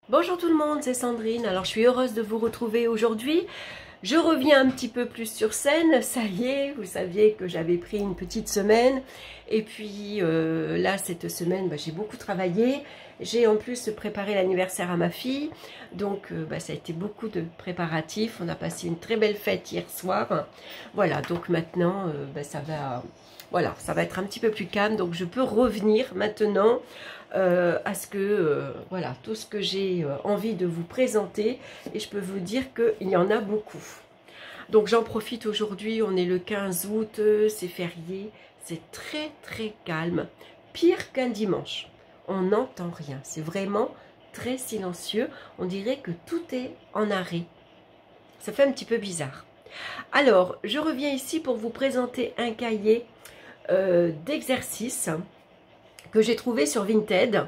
Bonjour tout le monde, c'est Sandrine. Alors je suis heureuse de vous retrouver aujourd'hui. Je reviens un petit peu plus sur scène, ça y est, vous saviez que j'avais pris une petite semaine. Et puis là, cette semaine, j'ai beaucoup travaillé. J'ai en plus préparé l'anniversaire à ma fille. Donc ça a été beaucoup de préparatifs. On a passé une très belle fête hier soir. Voilà, donc maintenant, ça va... Voilà, ça va être un petit peu plus calme. Donc je peux revenir maintenant à ce que, voilà, tout ce que j'ai envie de vous présenter. Et je peux vous dire qu'il y en a beaucoup. Donc j'en profite aujourd'hui, on est le 15 août, c'est férié, c'est très très calme, pire qu'un dimanche. On n'entend rien, c'est vraiment très silencieux, on dirait que tout est en arrêt. Ça fait un petit peu bizarre. Alors, je reviens ici pour vous présenter un cahier d'exercices que j'ai trouvé sur Vinted.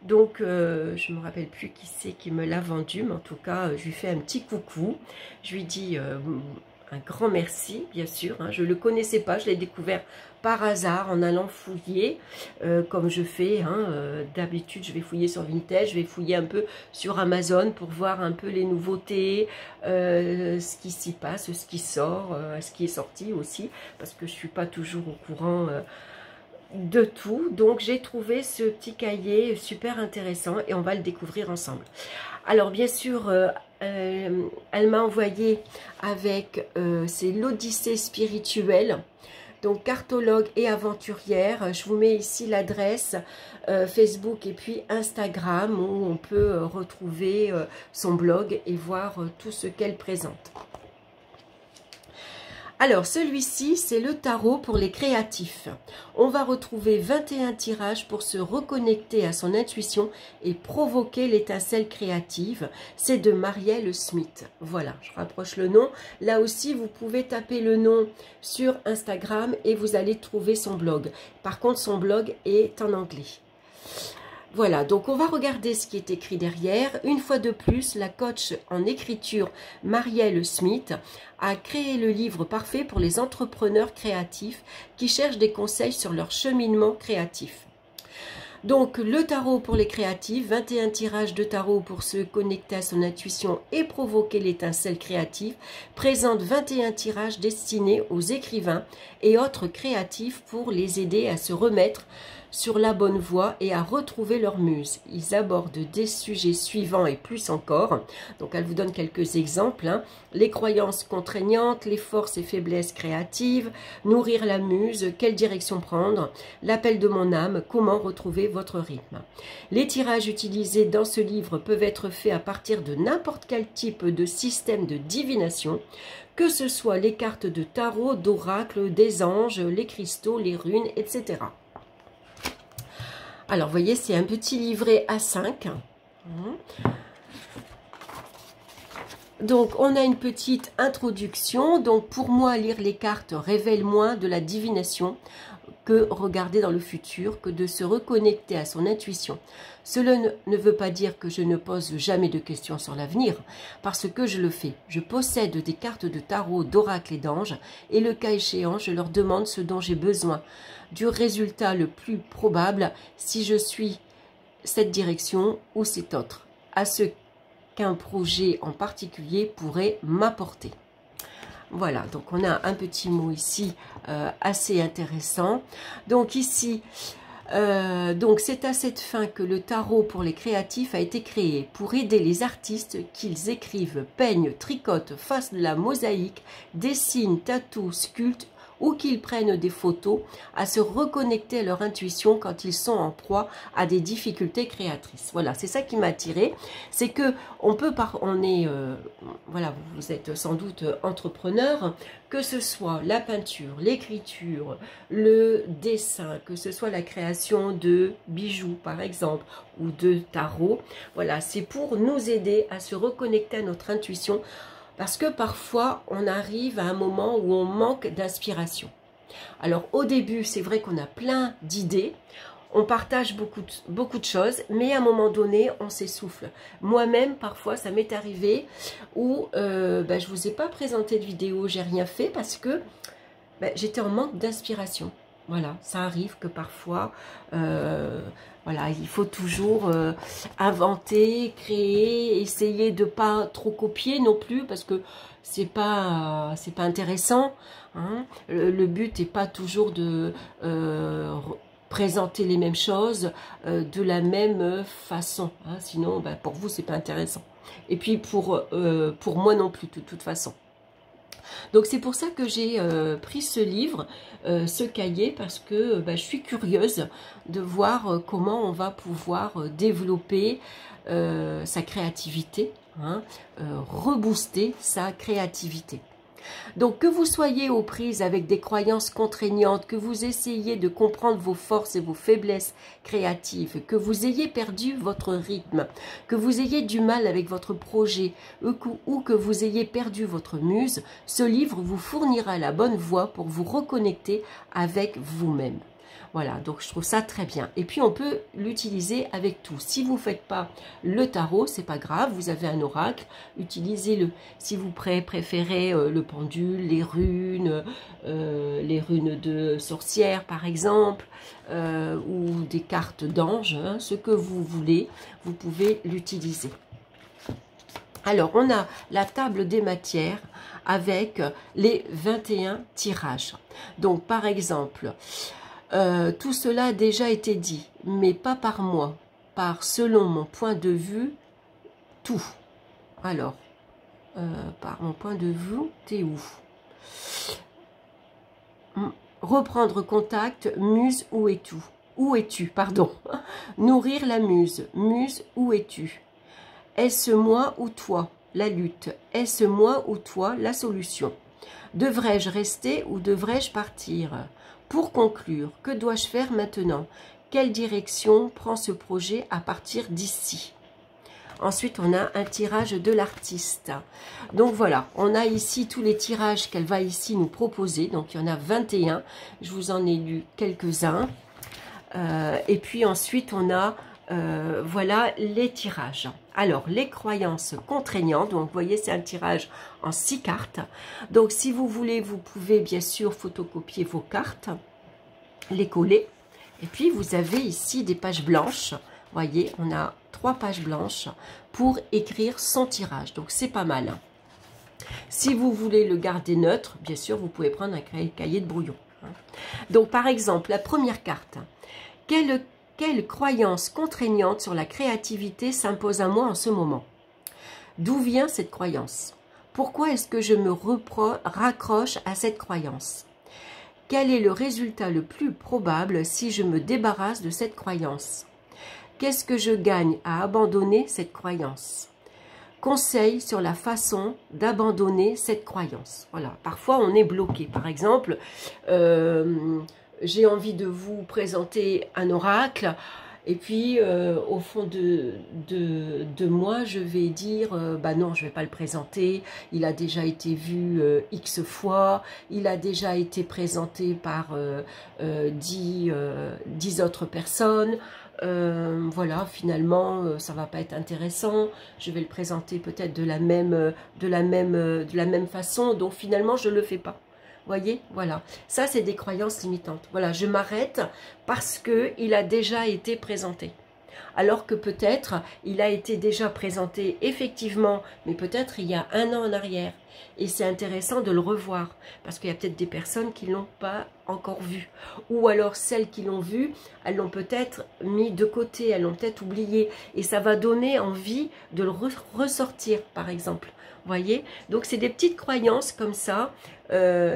Donc, je ne me rappelle plus qui c'est qui me l'a vendu, mais en tout cas, je lui fais un petit coucou. Je lui dis un grand merci, bien sûr. Hein. Je ne le connaissais pas, je l'ai découvert par hasard en allant fouiller, comme je fais. D'habitude, je vais fouiller sur Vinted, je vais fouiller un peu sur Amazon pour voir un peu les nouveautés, ce qui s'y passe, ce qui sort, ce qui est sorti aussi, parce que je ne suis pas toujours au courant de tout. Donc j'ai trouvé ce petit cahier super intéressant et on va le découvrir ensemble. Alors bien sûr elle m'a envoyé avec c'est l'Odyssée spirituelle, donc cartologue et aventurière. Je vous mets ici l'adresse Facebook et puis Instagram où on peut retrouver son blog et voir tout ce qu'elle présente. Alors, celui-ci, c'est le tarot pour les créatifs. On va retrouver 21 tirages pour se reconnecter à son intuition et provoquer l'étincelle créative. C'est de Marielle Smith. Voilà, je rapproche le nom. Là aussi, vous pouvez taper le nom sur Instagram et vous allez trouver son blog. Par contre, son blog est en anglais. Voilà, donc on va regarder ce qui est écrit derrière. Une fois de plus, la coach en écriture Marielle Smith a créé le livre parfait pour les entrepreneurs créatifs qui cherchent des conseils sur leur cheminement créatif. Donc le tarot pour les créatifs, 21 tirages de tarot pour se connecter à son intuition et provoquer l'étincelle créative, présente 21 tirages destinés aux écrivains et autres créatifs pour les aider à se remettre sur la bonne voie et à retrouver leur muse. Ils abordent des sujets suivants et plus encore. Donc elle vous donne quelques exemples. Les croyances contraignantes, les forces et faiblesses créatives, nourrir la muse, quelle direction prendre, l'appel de mon âme, comment retrouver votre rythme. Les tirages utilisés dans ce livre peuvent être faits à partir de n'importe quel type de système de divination, que ce soit les cartes de tarot, d'oracle, des anges, les cristaux, les runes, etc. Alors, vous voyez, c'est un petit livret A5. Donc, on a une petite introduction. Donc, pour moi, lire les cartes révèle moins de la divination que regarder dans le futur, que de se reconnecter à son intuition. Cela ne veut pas dire que je ne pose jamais de questions sur l'avenir, parce que je le fais. Je possède des cartes de tarot, d'oracle et d'ange, et le cas échéant, je leur demande ce dont j'ai besoin, du résultat le plus probable, si je suis cette direction ou cette autre, à ce qu'un projet en particulier pourrait m'apporter. Voilà, donc on a un petit mot ici assez intéressant. Donc ici, donc c'est à cette fin que le tarot pour les créatifs a été créé, pour aider les artistes qu'ils écrivent, peignent, tricotent, fassent de la mosaïque, dessinent, tatouent, sculptent ou qu'ils prennent des photos, à se reconnecter à leur intuition quand ils sont en proie à des difficultés créatrices. Voilà, c'est ça qui m'a attirée. C'est que voilà, vous êtes sans doute entrepreneur, que ce soit la peinture, l'écriture, le dessin, que ce soit la création de bijoux par exemple, ou de tarot. Voilà, c'est pour nous aider à se reconnecter à notre intuition, parce que parfois, on arrive à un moment où on manque d'inspiration. Alors, au début, c'est vrai qu'on a plein d'idées, on partage beaucoup de choses, mais à un moment donné, on s'essouffle. Moi-même, parfois, ça m'est arrivé où je ne vous ai pas présenté de vidéo, j'ai rien fait parce que j'étais en manque d'inspiration. Voilà, ça arrive que parfois, voilà, il faut toujours inventer, créer, essayer de pas trop copier non plus, parce que c'est pas intéressant. Hein. Le but n'est pas toujours de présenter les mêmes choses de la même façon. Hein. Sinon, ben, pour vous, c'est pas intéressant. Et puis pour moi non plus, de toute façon. Donc c'est pour ça que j'ai pris ce livre, ce cahier, parce que je suis curieuse de voir comment on va pouvoir développer sa créativité, hein, rebooster sa créativité. Donc que vous soyez aux prises avec des croyances contraignantes, que vous essayez de comprendre vos forces et vos faiblesses créatives, que vous ayez perdu votre rythme, que vous ayez du mal avec votre projet ou que vous ayez perdu votre muse, ce livre vous fournira la bonne voie pour vous reconnecter avec vous-même. Voilà, donc je trouve ça très bien. Et puis on peut l'utiliser avec tout. Si vous ne faites pas le tarot, c'est pas grave, vous avez un oracle, utilisez-le. Si vous préférez le pendule, les runes de sorcière par exemple, ou des cartes d'ange, hein, ce que vous voulez, vous pouvez l'utiliser. Alors, on a la table des matières avec les 21 tirages. Donc, par exemple... tout cela a déjà été dit, mais pas par moi, par selon mon point de vue, tout. Alors, par mon point de vue, t'es où? Reprendre contact, muse, où es-tu? Où es-tu, pardon? Nourrir la muse, muse, où es-tu? Est-ce moi ou toi? La lutte. Est-ce moi ou toi? La solution. Devrais-je rester ou devrais-je partir? Pour conclure, que dois-je faire maintenant? Quelle direction prend ce projet à partir d'ici? Ensuite, on a un tirage de l'artiste. Donc voilà, on a ici tous les tirages qu'elle va ici nous proposer. Donc il y en a 21. Je vous en ai lu quelques-uns. Et puis ensuite, on a voilà les tirages. Alors, les croyances contraignantes. Donc, vous voyez, c'est un tirage en 6 cartes. Donc, si vous voulez, vous pouvez bien sûr photocopier vos cartes, les coller. Et puis, vous avez ici des pages blanches. Vous voyez, on a 3 pages blanches pour écrire son tirage. Donc, c'est pas mal. Si vous voulez le garder neutre, bien sûr, vous pouvez prendre un cahier de brouillon. Donc, par exemple, la première carte. Quelle croyance contraignante sur la créativité s'impose à moi en ce moment? D'où vient cette croyance? Pourquoi est-ce que je me raccroche à cette croyance? Quel est le résultat le plus probable si je me débarrasse de cette croyance? Qu'est-ce que je gagne à abandonner cette croyance? Conseil sur la façon d'abandonner cette croyance. Voilà, parfois on est bloqué. Par exemple, j'ai envie de vous présenter un oracle et puis au fond de moi je vais dire bah non, je vais pas le présenter, il a déjà été vu X fois, il a déjà été présenté par 10 autres personnes. Voilà, finalement ça va pas être intéressant, je vais le présenter peut-être de la même façon, donc finalement je le fais pas. Voyez, voilà, ça c'est des croyances limitantes. Voilà, je m'arrête parce que il a déjà été présenté. Alors que peut-être il a été déjà présenté effectivement, mais peut-être il y a 1 an en arrière. Et c'est intéressant de le revoir, parce qu'il y a peut-être des personnes qui ne l'ont pas encore vu. Ou alors celles qui l'ont vu, elles l'ont peut-être mis de côté, elles l'ont peut-être oublié. Et ça va donner envie de le ressortir, par exemple. Voyez, donc c'est des petites croyances comme ça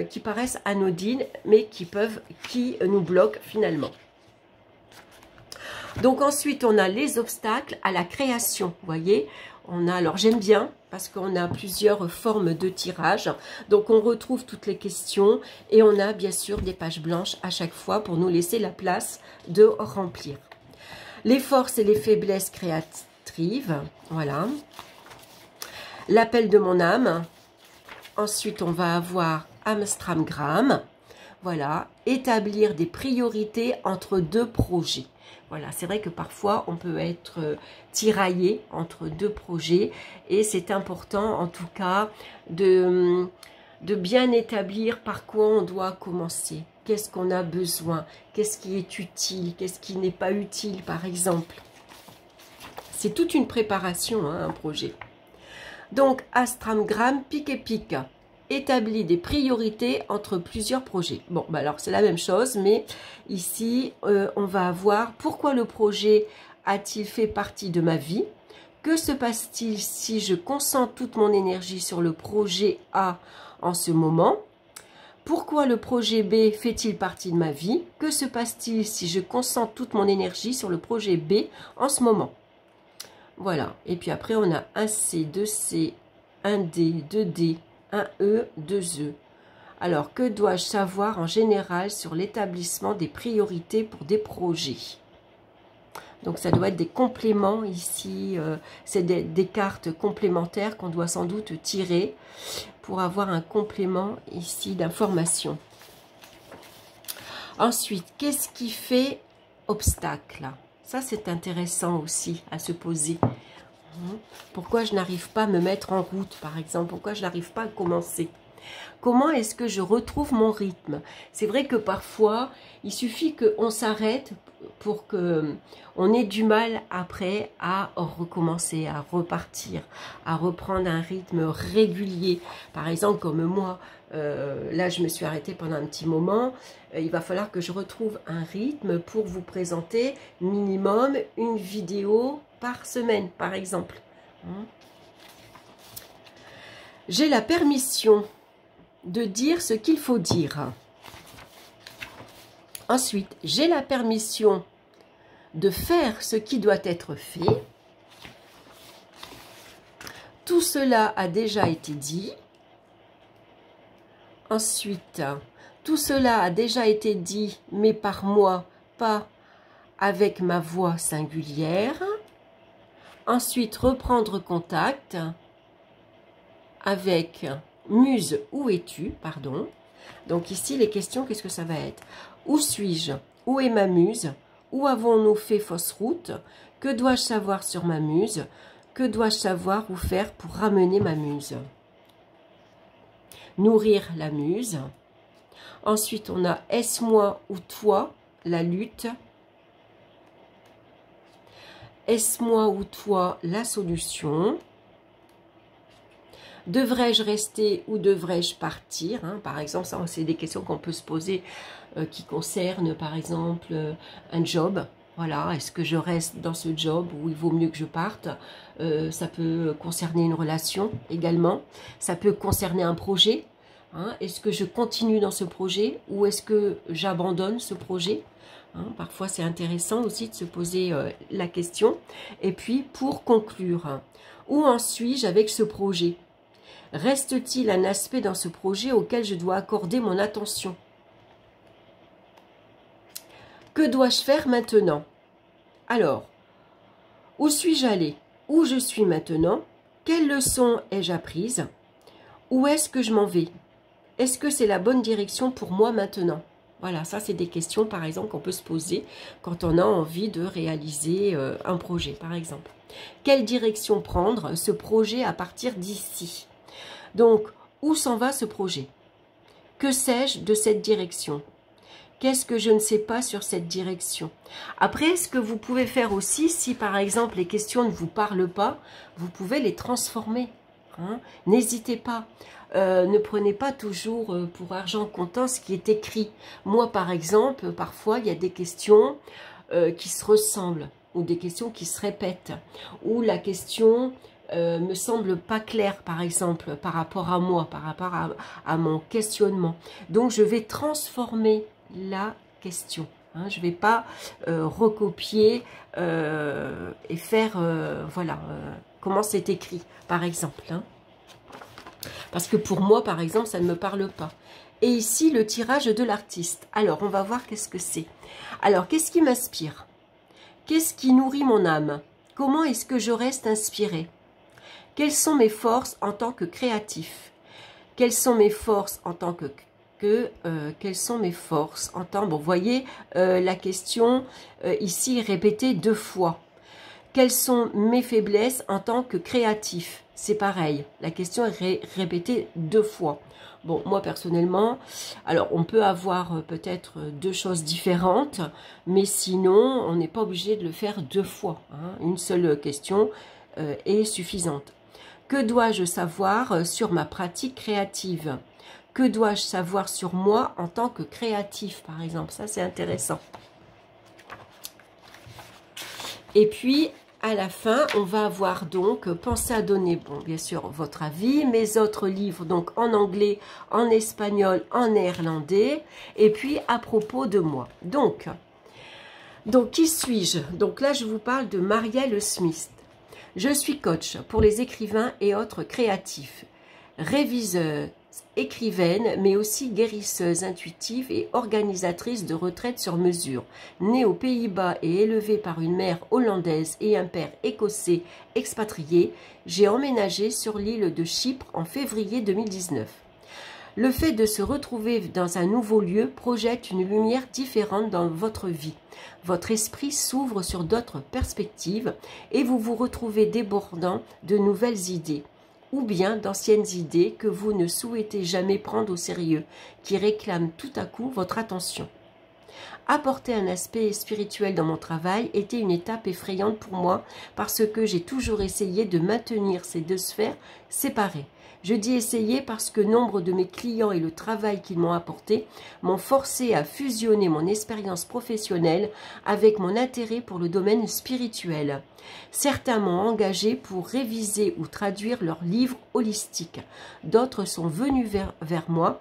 qui paraissent anodines mais qui nous bloquent finalement. Donc ensuite on a les obstacles à la création. Vous voyez, on a, alors j'aime bien parce qu'on a plusieurs formes de tirage. Donc on retrouve toutes les questions et on a bien sûr des pages blanches à chaque fois pour nous laisser la place de remplir. Les forces et les faiblesses créatives, voilà. L'appel de mon âme. Ensuite, on va avoir Amstramgram. Voilà. Établir des priorités entre 2 projets. Voilà. C'est vrai que parfois, on peut être tiraillé entre 2 projets. Et c'est important, en tout cas, de bien établir par quoi on doit commencer. qu'est-ce qu'on a besoin, qu'est-ce qui est utile, qu'est-ce qui n'est pas utile, par exemple. C'est toute une préparation, hein, un projet. Donc, Astramgram, pic et pic, établit des priorités entre plusieurs projets. Bon, bah alors c'est la même chose, mais ici, on va avoir pourquoi le projet a-t-il fait partie de ma vie? Que se passe-t-il si je concentre toute mon énergie sur le projet A en ce moment? Pourquoi le projet B fait-il partie de ma vie? Que se passe-t-il si je concentre toute mon énergie sur le projet B en ce moment? Voilà. Et puis après, on a un C, 2C, 1D, 2D, 1E, 2E. Alors, que dois-je savoir en général sur l'établissement des priorités pour des projets? Donc, ça doit être des compléments ici. C'est des cartes complémentaires qu'on doit sans doute tirer pour avoir un complément ici d'information. Ensuite, qu'est-ce qui fait obstacle? Ça, c'est intéressant aussi à se poser. Pourquoi je n'arrive pas à me mettre en route, par exemple? Pourquoi je n'arrive pas à commencer? Comment est-ce que je retrouve mon rythme? C'est vrai que parfois, il suffit qu'on s'arrête pour qu'on ait du mal après à recommencer, à repartir, à reprendre un rythme régulier. Par exemple, comme moi, là, je me suis arrêtée pendant un petit moment. Il va falloir que je retrouve un rythme pour vous présenter minimum une vidéo par semaine, par exemple. J'ai la permission de dire ce qu'il faut dire. Ensuite, j'ai la permission de faire ce qui doit être fait. Tout cela a déjà été dit. Ensuite, tout cela a déjà été dit, mais par moi, pas avec ma voix singulière. Ensuite, reprendre contact avec Muse, où es-tu? Pardon. Donc ici, les questions, qu'est-ce que ça va être? Où suis-je? Où est ma muse? Où avons-nous fait fausse route? Que dois-je savoir sur ma muse? Que dois-je savoir ou faire pour ramener ma muse? Nourrir la muse. Ensuite, on a est-ce moi ou toi, la lutte? Est-ce moi ou toi, la solution? Devrais-je rester ou devrais-je partir? Par exemple, ça, c'est des questions qu'on peut se poser qui concernent, par exemple, un job. Voilà, est-ce que je reste dans ce job ou il vaut mieux que je parte? Ça peut concerner une relation également. Ça peut concerner un projet. Est-ce que je continue dans ce projet ou est-ce que j'abandonne ce projet? Parfois, c'est intéressant aussi de se poser la question. Et puis, pour conclure, où en suis-je avec ce projet? Reste-t-il un aspect dans ce projet auquel je dois accorder mon attention? Que dois-je faire maintenant? Alors, où suis-je allé? Où je suis maintenant? Quelles leçons ai-je apprises? Où est-ce que je m'en vais? Est-ce que c'est la bonne direction pour moi maintenant? Voilà, ça c'est des questions par exemple qu'on peut se poser quand on a envie de réaliser un projet par exemple. Quelle direction prendre ce projet à partir d'ici? Donc, où s'en va ce projet? Que sais-je de cette direction? Qu'est-ce que je ne sais pas sur cette direction? Après, ce que vous pouvez faire aussi, si par exemple les questions ne vous parlent pas, vous pouvez les transformer. N'hésitez pas. Ne prenez pas toujours pour argent comptant ce qui est écrit. Moi, par exemple, parfois, il y a des questions qui se ressemblent ou des questions qui se répètent. Ou la question me semble pas claire, par exemple, par rapport à moi, par rapport à mon questionnement. Donc, je vais transformer la question. Je ne vais pas recopier et faire, voilà, comment c'est écrit, par exemple. Parce que pour moi, par exemple, ça ne me parle pas. Et ici, le tirage de l'artiste. Alors, on va voir qu'est-ce que c'est. Alors, qu'est-ce qui m'inspire? Qu'est-ce qui nourrit mon âme? Comment est-ce que je reste inspirée? Quelles sont mes forces en tant que créatif? Quelles sont mes forces en tant que quelles sont mes forces en tant... Bon, vous voyez, la question ici est répétée 2 fois. Quelles sont mes faiblesses en tant que créatif? C'est pareil, la question est répétée 2 fois. Bon, moi personnellement, alors on peut avoir peut-être 2 choses différentes, mais sinon, on n'est pas obligé de le faire 2 fois. Hein. Une seule question est suffisante. Que dois-je savoir sur ma pratique créative? Que dois-je savoir sur moi en tant que créatif, par exemple? Ça, c'est intéressant. Et puis, à la fin, on va avoir donc pensez à donner, bon, bien sûr, votre avis, mes autres livres, donc en anglais, en espagnol, en néerlandais, et puis à propos de moi. Donc qui suis-je? Donc là, je vous parle de Marielle Smith. Je suis coach pour les écrivains et autres créatifs, réviseuse, écrivaine, mais aussi guérisseuse intuitive et organisatrice de retraites sur mesure. Née aux Pays-Bas et élevée par une mère hollandaise et un père écossais expatrié, j'ai emménagé sur l'île de Chypre en février 2019. Le fait de se retrouver dans un nouveau lieu projette une lumière différente dans votre vie. Votre esprit s'ouvre sur d'autres perspectives et vous vous retrouvez débordant de nouvelles idées, ou bien d'anciennes idées que vous ne souhaitez jamais prendre au sérieux, qui réclament tout à coup votre attention. Apporter un aspect spirituel dans mon travail était une étape effrayante pour moi parce que j'ai toujours essayé de maintenir ces 2 sphères séparées. Je dis essayer parce que nombre de mes clients et le travail qu'ils m'ont apporté m'ont forcé à fusionner mon expérience professionnelle avec mon intérêt pour le domaine spirituel. Certains m'ont engagé pour réviser ou traduire leurs livres holistiques. D'autres sont venus vers moi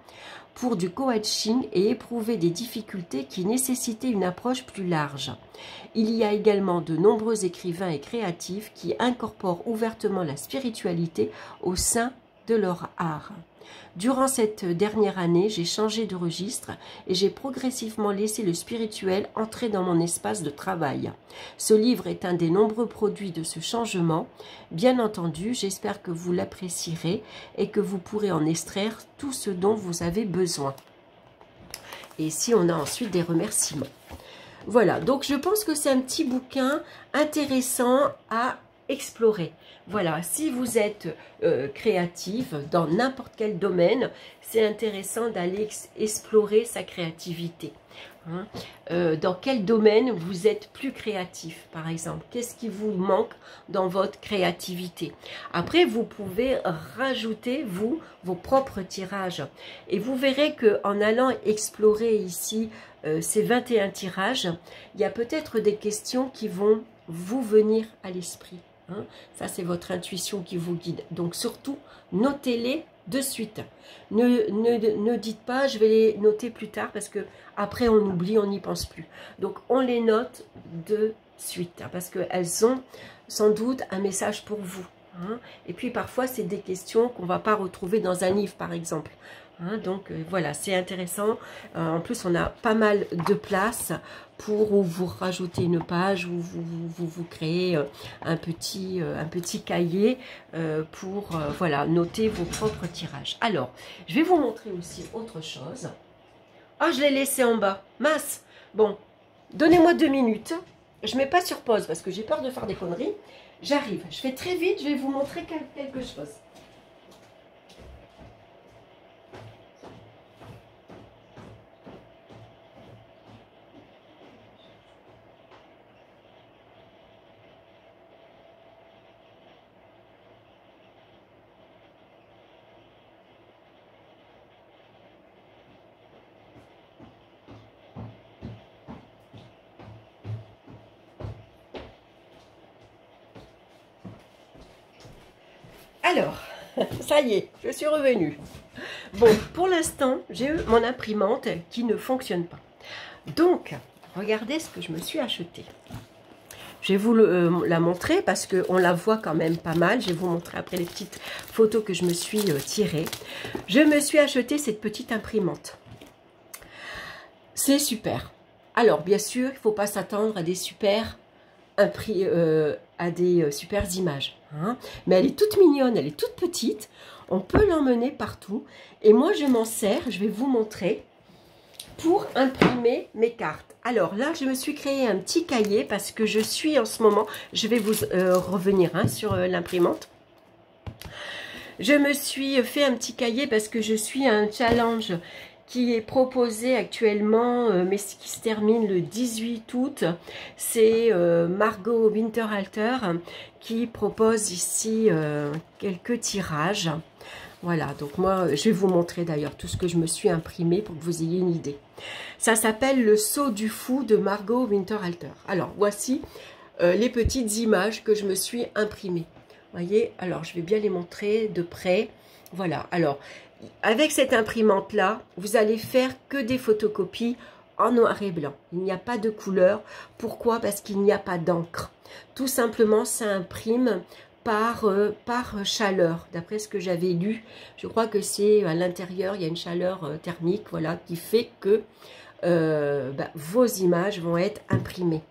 pour du coaching et éprouver des difficultés qui nécessitaient une approche plus large. Il y a également de nombreux écrivains et créatifs qui incorporent ouvertement la spiritualité au sein de leur art. Durant cette dernière année, j'ai changé de registre et j'ai progressivement laissé le spirituel entrer dans mon espace de travail. Ce livre est un des nombreux produits de ce changement. Bien entendu, j'espère que vous l'apprécierez et que vous pourrez en extraire tout ce dont vous avez besoin. Et ici, on a ensuite des remerciements. Voilà, donc je pense que c'est un petit bouquin intéressant à explorer. Voilà, si vous êtes créatif dans n'importe quel domaine, c'est intéressant d'aller explorer sa créativité. Hein. Dans quel domaine vous êtes plus créatif, par exemple? Qu'est-ce qui vous manque dans votre créativité? Après, vous pouvez rajouter, vous, vos propres tirages. Et vous verrez qu'en allant explorer ici ces 21 tirages, il y a peut-être des questions qui vont vous venir à l'esprit. Hein. Ça, c'est votre intuition qui vous guide. Donc, surtout, notez-les de suite. Ne dites pas, je vais les noter plus tard, parce que après on oublie, on n'y pense plus. Donc, on les note de suite, hein, parce qu'elles ont sans doute un message pour vous. Hein. Et puis, parfois, c'est des questions qu'on ne va pas retrouver dans un livre, par exemple. Hein, donc voilà, c'est intéressant. En plus, on a pas mal de place pour où vous rajoutez une page, où vous créez un petit cahier pour voilà, noter vos propres tirages. Alors, je vais vous montrer aussi autre chose. Ah, je l'ai laissé en bas. Mince. Bon, donnez-moi 2 minutes. Je ne mets pas sur pause parce que j'ai peur de faire des conneries. J'arrive. Je fais très vite. Je vais vous montrer quelque chose. Alors, ça y est, je suis revenue. Bon, pour l'instant, j'ai eu mon imprimante qui ne fonctionne pas. Donc, regardez ce que je me suis acheté. Je vais vous la montrer parce qu'on la voit quand même pas mal. Je vais vous montrer après les petites photos que je me suis tirées. Je me suis acheté cette petite imprimante. C'est super. Alors, bien sûr, il ne faut pas s'attendre à des super super images. Hein. Mais elle est toute mignonne, elle est toute petite. On peut l'emmener partout. Et moi, je m'en sers, je vais vous montrer, pour imprimer mes cartes. Alors là, je me suis créé un petit cahier parce que je suis en ce moment, je vais vous revenir sur l'imprimante. Je me suis fait un petit cahier parce que je suis à un challenge qui est proposé actuellement, mais qui se termine le 18 août. C'est Margot Winterhalter qui propose ici quelques tirages. Voilà, donc moi, je vais vous montrer d'ailleurs tout ce que je me suis imprimé pour que vous ayez une idée. Ça s'appelle Le Saut du Fou de Margot Winterhalter. Alors, voici les petites images que je me suis imprimées. Voyez, alors je vais bien les montrer de près. Voilà, alors, avec cette imprimante-là, vous allez faire que des photocopies en noir et blanc. Il n'y a pas de couleur. Pourquoi? Parce qu'il n'y a pas d'encre. Tout simplement, ça imprime par chaleur, d'après ce que j'avais lu. Je crois que c'est à l'intérieur, il y a une chaleur thermique, voilà, qui fait que vos images vont être imprimées.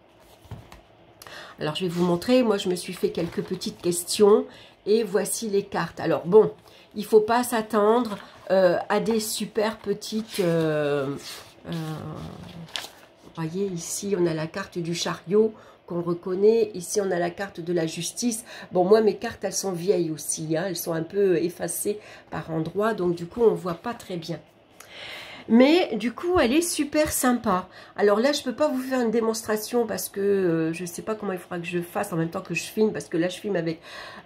Alors, je vais vous montrer. Moi, je me suis fait quelques petites questions et voici les cartes. Alors, bon, il ne faut pas s'attendre à des super petites... vous voyez, ici, on a la carte du chariot qu'on reconnaît. Ici, on a la carte de la justice. Bon, moi, mes cartes, elles sont vieilles aussi. Hein, elles sont un peu effacées par endroits. Donc, du coup, on ne voit pas très bien. Mais du coup, elle est super sympa. Alors là, je ne peux pas vous faire une démonstration parce que je ne sais pas comment il faudra que je fasse en même temps que je filme. Parce que là, je filme avec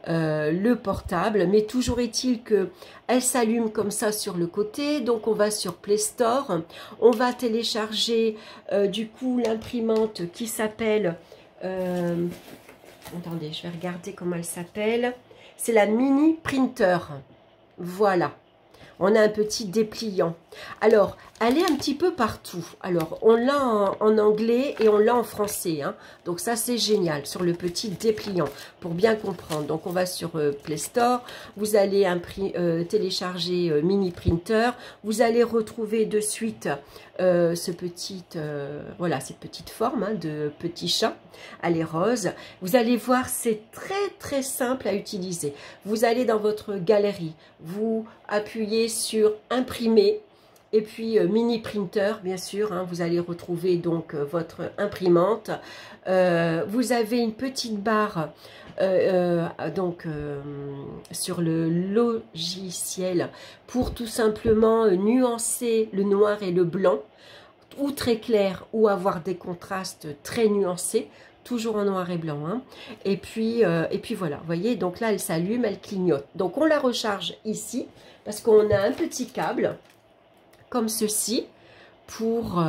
le portable. Mais toujours est-il qu'elle s'allume comme ça sur le côté. Donc, on va sur Play Store. On va télécharger du coup l'imprimante qui s'appelle... attendez, je vais regarder comment elle s'appelle. C'est la Mini Printer. Voilà. On a un petit dépliant. Alors, elle est un petit peu partout. Alors, on l'a en anglais et on l'a en français. Hein. Donc, ça, c'est génial sur le petit dépliant pour bien comprendre. Donc, on va sur Play Store. Vous allez télécharger Mini Printer. Vous allez retrouver de suite cette petite forme de petit chat. Elle est rose. Vous allez voir, c'est très, très simple à utiliser. Vous allez dans votre galerie. Vous appuyez sur imprimer et puis mini printer bien sûr, hein, vous allez retrouver donc votre imprimante. Vous avez une petite barre sur le logiciel pour tout simplement nuancer le noir et le blanc, ou très clair ou avoir des contrastes très nuancés, toujours en noir et blanc. Hein. Et puis voilà, vous voyez, donc là elle s'allume, elle clignote. Donc on la recharge ici parce qu'on a un petit câble comme ceci pour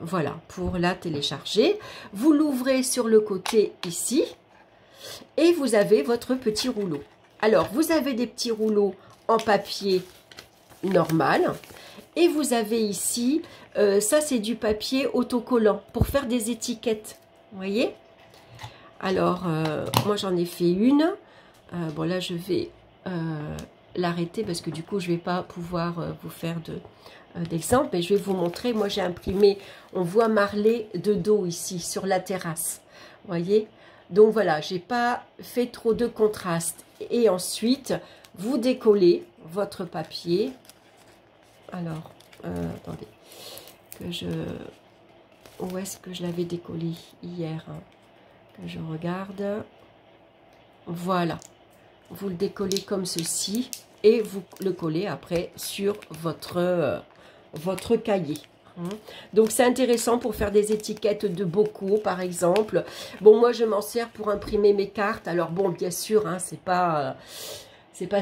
voilà, pour la télécharger. Vous l'ouvrez sur le côté ici et vous avez votre petit rouleau. Alors vous avez des petits rouleaux en papier normal et vous avez ici ça c'est du papier autocollant pour faire des étiquettes, vous voyez. Alors moi j'en ai fait une, bon là je vais l'arrêter parce que du coup je vais pas pouvoir vous faire d'exemple, mais je vais vous montrer. Moi j'ai imprimé, on voit Marley de dos ici sur la terrasse, vous voyez. Donc voilà, j'ai pas fait trop de contraste. Et ensuite vous décollez votre papier. Alors attendez où est-ce que je l'avais décollé hier, hein, que je regarde. Voilà, vous le décollez comme ceci et vous le collez après sur votre cahier. Donc c'est intéressant pour faire des étiquettes de bocaux par exemple. Bon, moi je m'en sers pour imprimer mes cartes. Alors bon, bien sûr, hein, c'est pas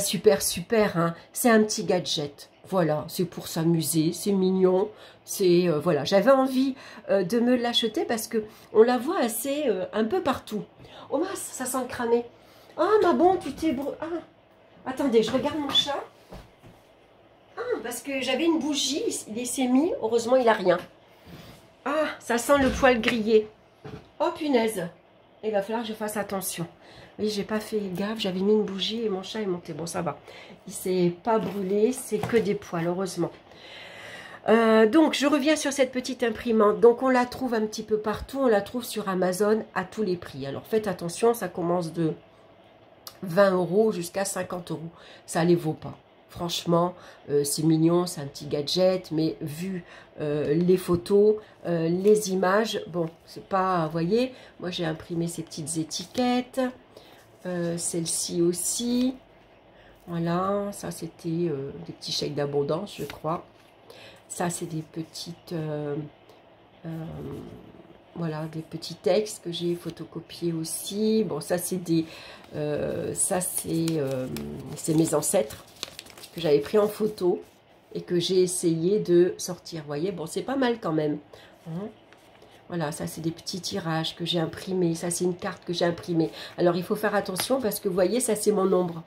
super, hein. C'est un petit gadget. Voilà, c'est pour s'amuser, c'est mignon. C'est voilà, j'avais envie de me l'acheter parce que on la voit assez un peu partout. Oh mince, ça sent le cramer. Ah, ma bon, tu t'es brûlé. Ah, attendez, je regarde mon chat. Ah, parce que j'avais une bougie, il s'est mis. Heureusement, il n'a rien. Ah, ça sent le poil grillé. Oh, punaise. Il va falloir que je fasse attention. Oui, j'ai pas fait gaffe, j'avais mis une bougie et mon chat est monté. Bon, ça va. Il s'est pas brûlé, c'est que des poils, heureusement. Donc, je reviens sur cette petite imprimante. Donc, on la trouve un petit peu partout. On la trouve sur Amazon à tous les prix. Alors, faites attention, ça commence de 20 € jusqu'à 50 €. Ça ne les vaut pas. Franchement, c'est mignon, c'est un petit gadget, mais vu les photos, les images, bon, c'est pas, vous voyez, moi j'ai imprimé ces petites étiquettes, celle-ci aussi, voilà, ça c'était des petits chèques d'abondance, je crois. Ça c'est des petites, voilà, des petits textes que j'ai photocopiés aussi. Bon, ça c'est des, c'est mes ancêtres que j'avais pris en photo et que j'ai essayé de sortir. Vous voyez, bon, c'est pas mal quand même. Hein? Voilà, ça c'est des petits tirages que j'ai imprimés. Ça c'est une carte que j'ai imprimée. Alors il faut faire attention parce que vous voyez, ça c'est mon ombre.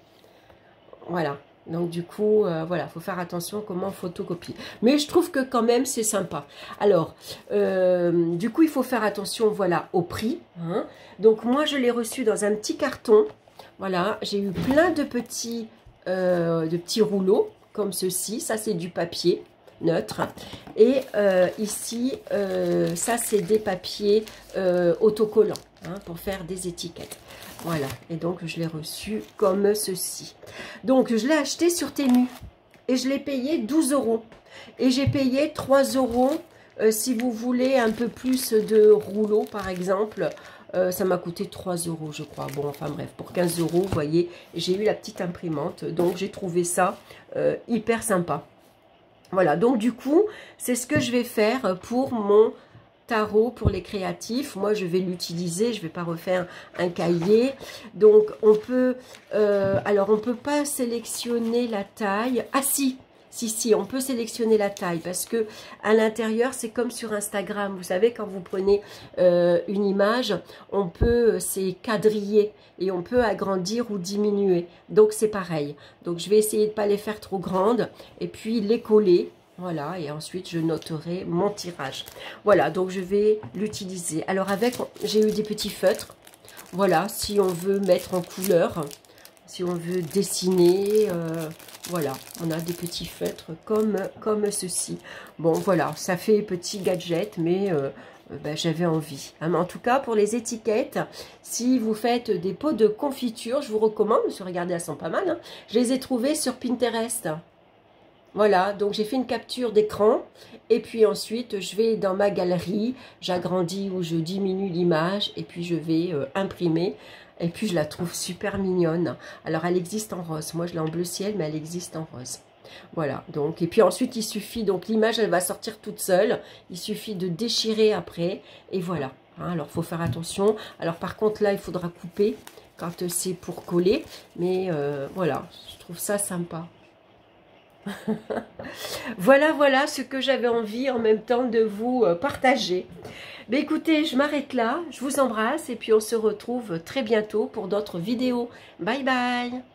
Voilà. Donc du coup, voilà, il faut faire attention comment on photocopie. Mais je trouve que quand même, c'est sympa. Alors, du coup, il faut faire attention, voilà, au prix. Hein. Donc moi, je l'ai reçu dans un petit carton. Voilà, j'ai eu plein de petits rouleaux, comme ceci. Ça, c'est du papier neutre. Et ici, ça, c'est des papiers autocollants, hein, pour faire des étiquettes. Voilà, et donc je l'ai reçu comme ceci. Donc je l'ai acheté sur Temu et je l'ai payé 12 €. Et j'ai payé 3 € si vous voulez un peu plus de rouleaux par exemple. Ça m'a coûté 3 € je crois. Bon, enfin bref, pour 15 €, vous voyez, j'ai eu la petite imprimante. Donc j'ai trouvé ça hyper sympa. Voilà, donc du coup, c'est ce que je vais faire pour mon tarot pour les créatifs. Moi je vais l'utiliser, je vais pas refaire un cahier. Donc on peut alors on peut pas sélectionner la taille. Ah si, on peut sélectionner la taille parce que à l'intérieur c'est comme sur Instagram, vous savez, quand vous prenez une image, on peut, c'est quadrillé et on peut agrandir ou diminuer, donc c'est pareil. Donc je vais essayer de pas les faire trop grandes et puis les coller. Voilà, et ensuite je noterai mon tirage. Voilà, donc je vais l'utiliser. Alors avec, j'ai eu des petits feutres. Voilà, si on veut mettre en couleur, si on veut dessiner, voilà, on a des petits feutres comme ceci. Bon, voilà, ça fait petit gadget, mais ben, j'avais envie. Hein, mais en tout cas, pour les étiquettes, si vous faites des pots de confiture, je vous recommande, parce que regardez, elles sont pas mal. Hein, je les ai trouvées sur Pinterest. Voilà, donc j'ai fait une capture d'écran et puis ensuite je vais dans ma galerie, j'agrandis ou je diminue l'image et puis je vais imprimer et puis je la trouve super mignonne. Alors elle existe en rose, moi je l'ai en bleu ciel mais elle existe en rose. Voilà, donc et puis ensuite il suffit, donc l'image elle va sortir toute seule, il suffit de déchirer après et voilà. Hein, alors il faut faire attention, alors par contre là il faudra couper quand c'est pour coller, mais voilà, je trouve ça sympa. Voilà ce que j'avais envie en même temps de vous partager. Mais écoutez, je m'arrête là, je vous embrasse et puis on se retrouve très bientôt pour d'autres vidéos. Bye bye!